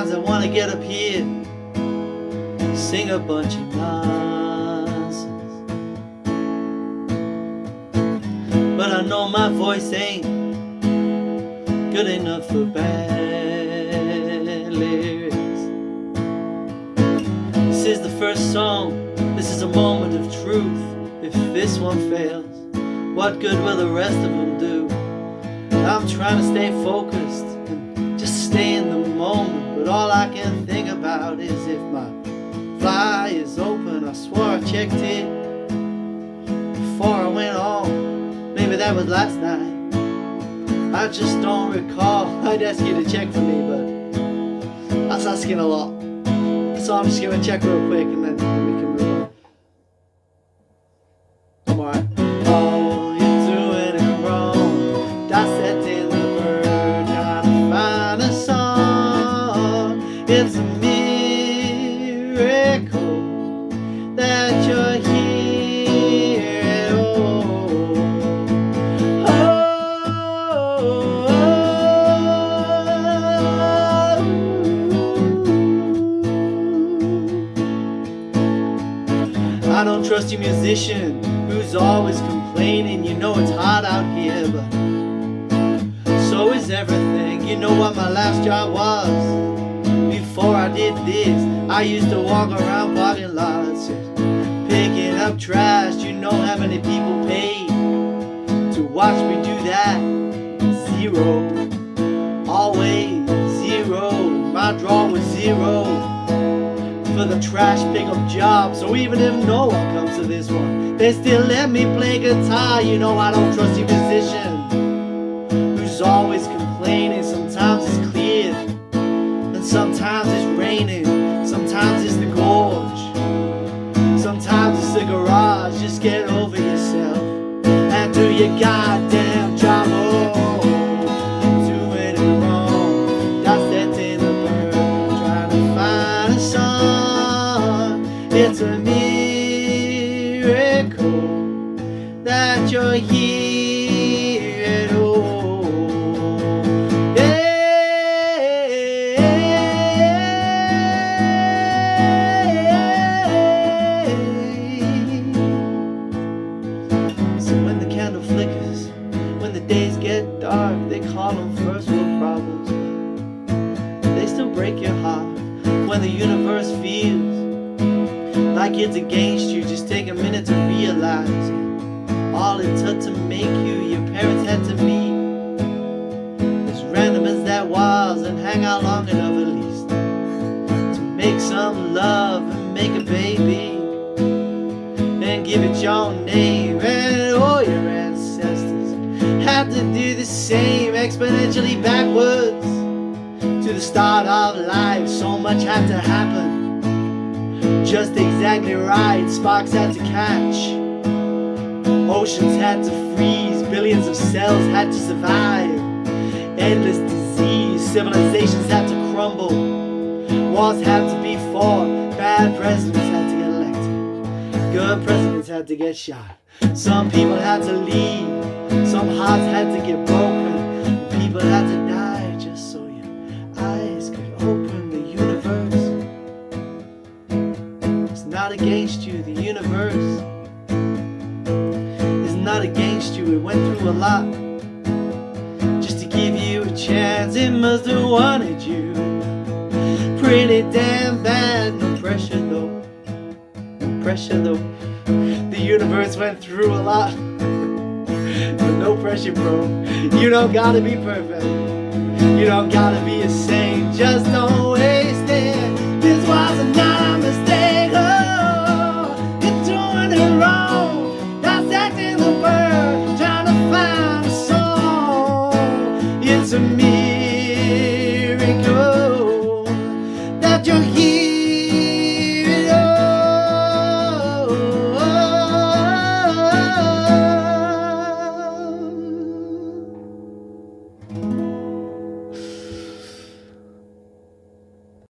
Sometimes I wanna get up here, sing a bunch of nonsense, but I know my voice ain't good enough for bad lyrics. This is the first song, this is a moment of truth. If this one fails, what good will the rest of them do? I'm trying to stay focused and just stay in the moment, but all I can think about is if my fly is open. I swore I checked it before I went home. Maybe that was last night, I just don't recall. I'd ask you to check for me, but that's asking a lot. So I'm just gonna check real quick and then we can move on. I'm alright. Oh, you're doing it wrong. Dissecting the bird, trying to find a song. It's a miracle that you're here. I don't trust you, musician, who's always complaining. You know it's hot out here, but so is everything. You know what my last job was? Before I did this, I used to walk around parking lots just picking up trash. You know how many people paid to watch me do that? Zero. Always zero. My draw was zero for the trash pickup job. So even if no one comes to this one, they still let me play guitar. You know I don't trust you, musician, who's always complaining. Sometimes it's clear, and sometimes it's raining. Sometimes it's the gorge, sometimes it's the garage. Just get over yourself and do your goddamn job. Oh, doing it wrong. Dissecting the bird, trying to find a song. It's a miracle that you're here at all. So when the candle flickers, when the days get dark, they call them first world problems. They still break your heart when the universe feels like it's against you. Just take a minute to realize all it took to make you, your parents had to meet. As random as that was, and hang out long enough at least to make some love and make a baby and give it your name. And all your ancestors had to do the same, exponentially backwards to the start of life. So much had to happen just exactly right. Sparks had to catch, oceans had to freeze, billions of cells had to survive, endless disease, civilizations had to crumble, wars had to be fought, bad presidents had to get elected, good presidents had to get shot. Some people had to leave, some hearts had to get broken, and people had to die just so your eyes could open. The universe is not against you. The universe is not against you. It went through a lot just to give you a chance. It must have wanted you pretty damn bad. No pressure though, no pressure though. The universe went through a lot, but no pressure, bro. You don't gotta be perfect, you don't gotta be a saint. Just don't